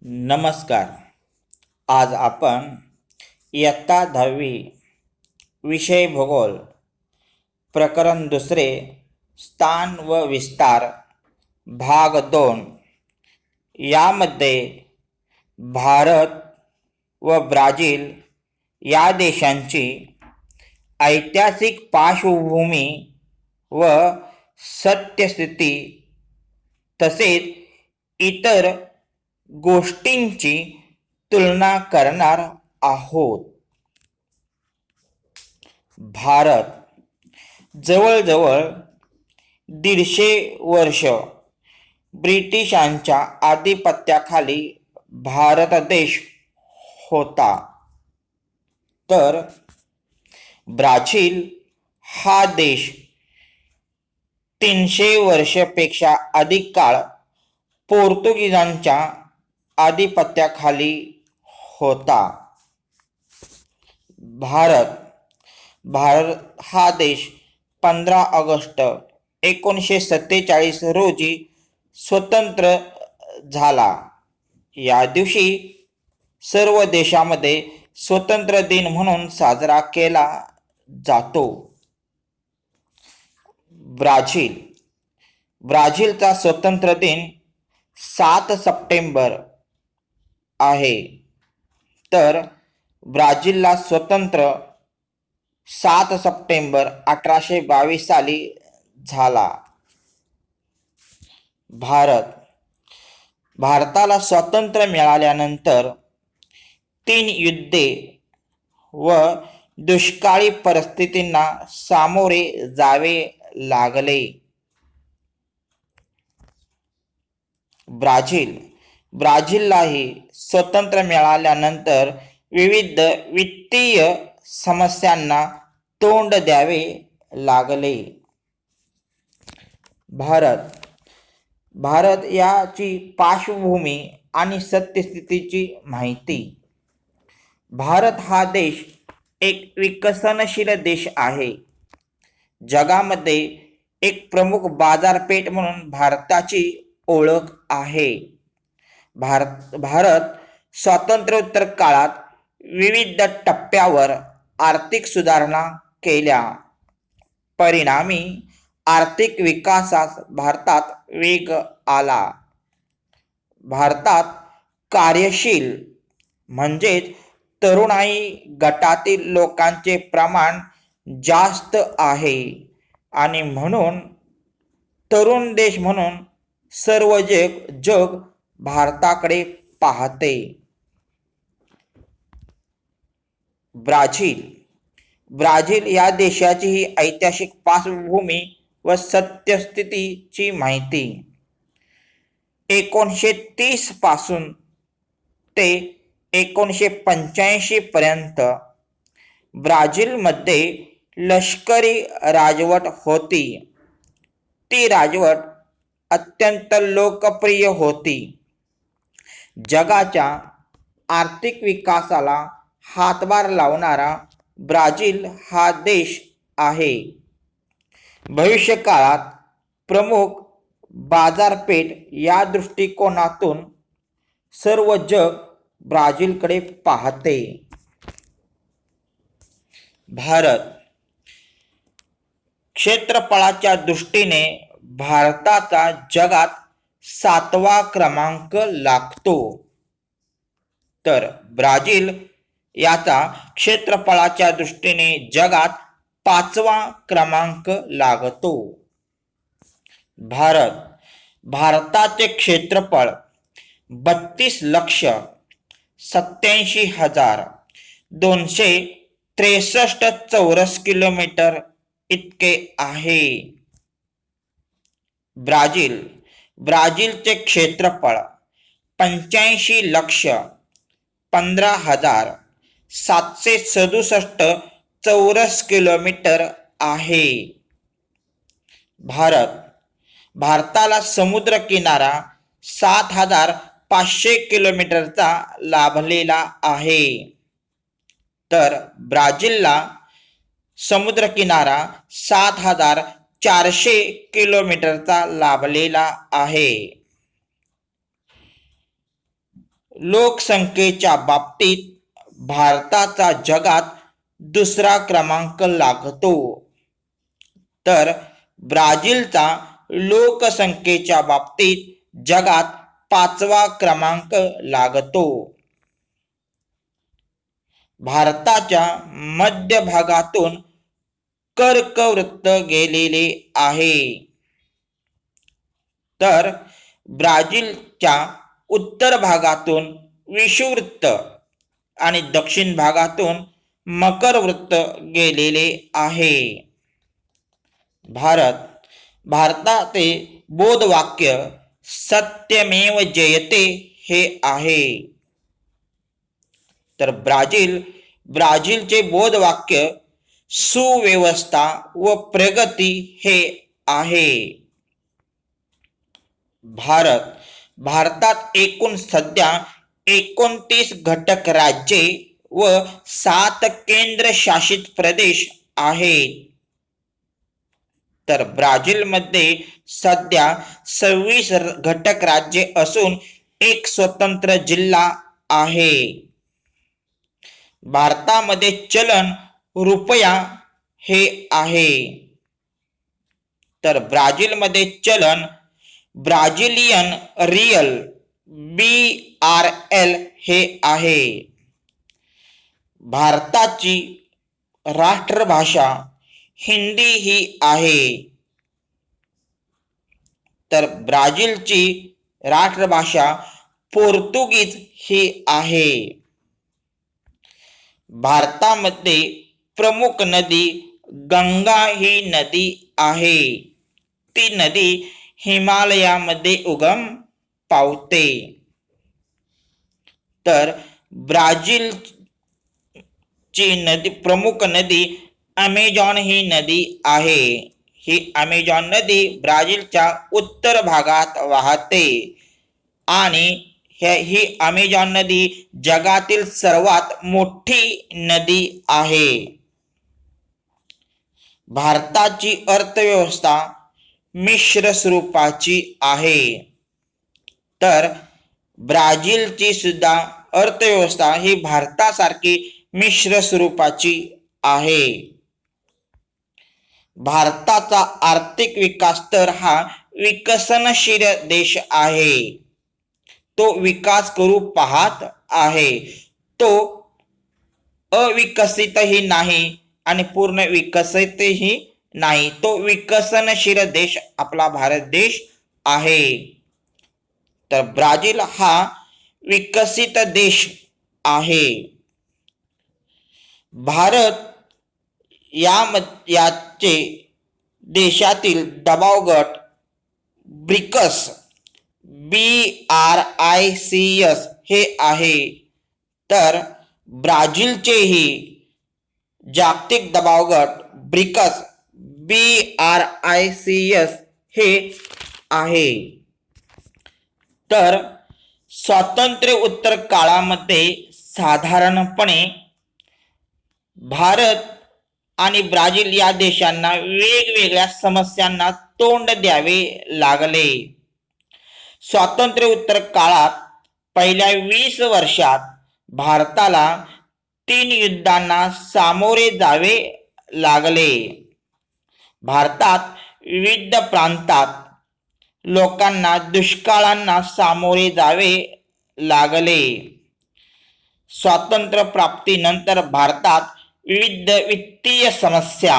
नमस्कार. आज आपण इयत्ता 10वी विषय भूगोल प्रकरण दुसरे स्थान व विस्तार भाग 2 यामध्ये भारत व ब्राझील या देशांची ऐतिहासिक पार्श्वभूमी व सत्यस्थिती तसेच इतर गोष्टींची तुलना करणार आहोत. भारत जवळजवळ 150 वर्ष ब्रिटिशांच्या आधिपत्याखाली भारत देश होता, तर ब्राझील हा देश 300 वर्षापेक्षा अधिक काळ पोर्तुगीजांच्या आधिपत्याखाली होता. भारत हा देश 15 ऑगस्ट 1947 रोजी स्वतंत्र झाला. या दिवशी सर्व देशामध्ये स्वतंत्र दिन म्हणून साजरा केला जातो. ब्राझीलचा स्वतंत्र दिन 7 सप्टेंबर आहे, तर ब्राझीलला स्वतंत्र 7 सप्टेंबर 1822 साली झाला. भारताला स्वातंत्र्य मिळाल्यानंतर 3 युद्धे व दुष्काळी परिस्थितींना सामोरे जावे लागले. ब्राझीललाही स्वातंत्र्य मिळाल्यानंतर विविध वित्तीय समस्यांना तोंड द्यावे लागले. भारत याची पार्श्वभूमी आणि सत्यस्थितीची माहिती. भारत हा देश एक विकसनशील देश आहे. जगामध्ये एक प्रमुख बाजारपेठ म्हणून भारताची ओळख आहे. भारत स्वातंत्र्योत्तर काळात विविध टप्प्यावर आर्थिक सुधारणा केल्या. परिणामी आर्थिक विकासास भारतात वेग आला. भारतात कार्यशील म्हणजेच तरुणाई गटातील लोकांचे प्रमाण जास्त आहे आणि म्हणून तरुण देश म्हणून सर्व जग भारताकडे पाहते. ब्राझील या देशाची ही ऐतिहासिक पार्श्वभूमी व सत्यस्थितीची माहिती. 1930 पासून ते 1985 पर्यंत ब्राझीलमध्ये लष्करी राजवट होती. ती राजवट अत्यंत लोकप्रिय होती. जगाच्या आर्थिक विकासाला हातभार लावणारा ब्राझील हा देश आहे. भविष्यकाळात प्रमुख बाजारपेठ या दृष्टिकोनातून सर्व जग ब्राझीलकडे पाहते. भारत क्षेत्रफळाच्या दृष्टीने भारताचा जगात 7वा क्रमांक लागतो, तर ब्राझील याचा क्षेत्रफळाच्या दृष्टीने जगात 5वा क्रमांक लागतो. भारताचे क्षेत्रफळ 32,87,263 चौरस किलोमीटर इतके आहे. ब्राझीलचे क्षेत्रफळ 85,15,767 चौरस किलोमीटर आहे. भारताला समुद्र किनारा 7,500 किलोमीटरचा लाभलेला आहे, तर ब्राझीलला समुद्र किनारा 7,400 किलोमीटरचा लाभलेला आहे. लोकसंख्येच्या बाबतीत भारताचा जगात दुसरा क्रमांक लागतो, तर ब्राझीलचा लोकसंख्येच्या बाबतीत जगात 5वा क्रमांक लागतो. भारताच्या मध्य भागातून कर्कवृत्त गेलेले आहे, तर ब्राझीलच्या उत्तर भागातून विषुववृत्त आणि दक्षिण भागातून मकरवृत्त गेलेले आहे. भारताचे बोधवाक्य सत्यमेव जयते हे आहे, तर ब्राझीलचे बोधवाक्य सुव्यवस्था व प्रगती हे आहे. भारतात एकूण सध्या 29 घटक राज्ये व 7 केंद्रशासित प्रदेश आहेत, तर ब्राझीलमध्ये सध्या 26 घटक राज्ये असून एक स्वतंत्र जिल्हा आहे. भारतामध्ये चलन रुपया हे आहे, तर ब्राझीलमध्ये चलन ब्राझिलियन रियल BRL हे आहे. भारताची राष्ट्रभाषा हिंदी ही आहे, तर ब्राझीलची राष्ट्रभाषा पोर्तुगीज ही आहे. भारतामध्ये प्रमुख नदी गंगा ही नदी आहे. ती नदी हिमालयामध्ये उगम पावते, तर ब्राझीलची प्रमुख नदी अमेझॉन ही नदी आहे. ही अमेझॉन नदी ब्राझीलच्या उत्तर भागात वाहते आणि ही अमेझॉन नदी जगातील सर्वात मोठी नदी आहे. भारताची अर्थव्यवस्था मिश्र स्वरूपाची आहे, तर ब्राझीलची सुद्धा अर्थव्यवस्था ही भारतासारखी मिश्र स्वरूपाची आहे. भारताचा आर्थिक विकास तर हा विकसनशील देश आहे. तो विकास करू पाहत आहे. तो अविकसितही नाही आणि पूर्ण विकसितही नाही. तो विकसनशील देश आपला भारत देश आहे, तर ब्राझील हा विकसित देश आहे. भारत याचे देशातील दबाव गट ब्रिक्स BRICS हे आहे, तर ब्राझीलचेही जागतिक दबाव गट ब्रिक्स BRICS हे आहे. तर स्वातंत्र्य उत्तर काळामध्ये साधारणपणे भारत आणि ब्राझील या देशांना वेगवेगळ्या समस्यांना तोंड द्यावे लागले. स्वातंत्र्य उत्तर काळात पहिल्या 20 वर्षात भारताला 3 युद्धांना सामोरे जावे लागले. भारतात विविध प्रांतात लोकांना दुष्काळांना सामोरे जावे लागले. स्वातंत्र्य प्राप्तीनंतर भारतात विविध वित्तीय समस्या,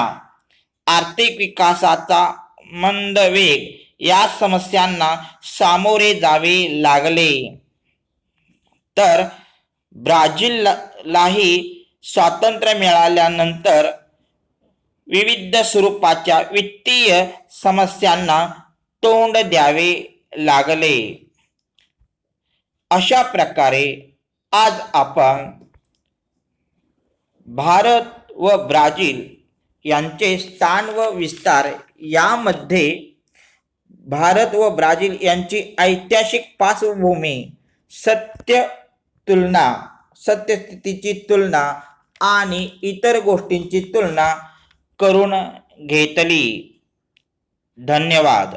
आर्थिक विकासाचा मंद वेग या समस्यांना सामोरे जावे लागले. तर ब्राझीललाही स्वातंत्र्य मिळाल्यानंतर विविध स्वरूपाच्या वित्तीय समस्यांना तोंड द्यावे लागले. अशा प्रकारे आज आपण भारत व ब्राझील यांचे स्थान व विस्तार यामध्ये भारत व ब्राझील यांची ऐतिहासिक पार्श्वभूमी, सत्यस्थितीची तुलना आणि इतर गोष्टींची तुलना करून घेतली. धन्यवाद.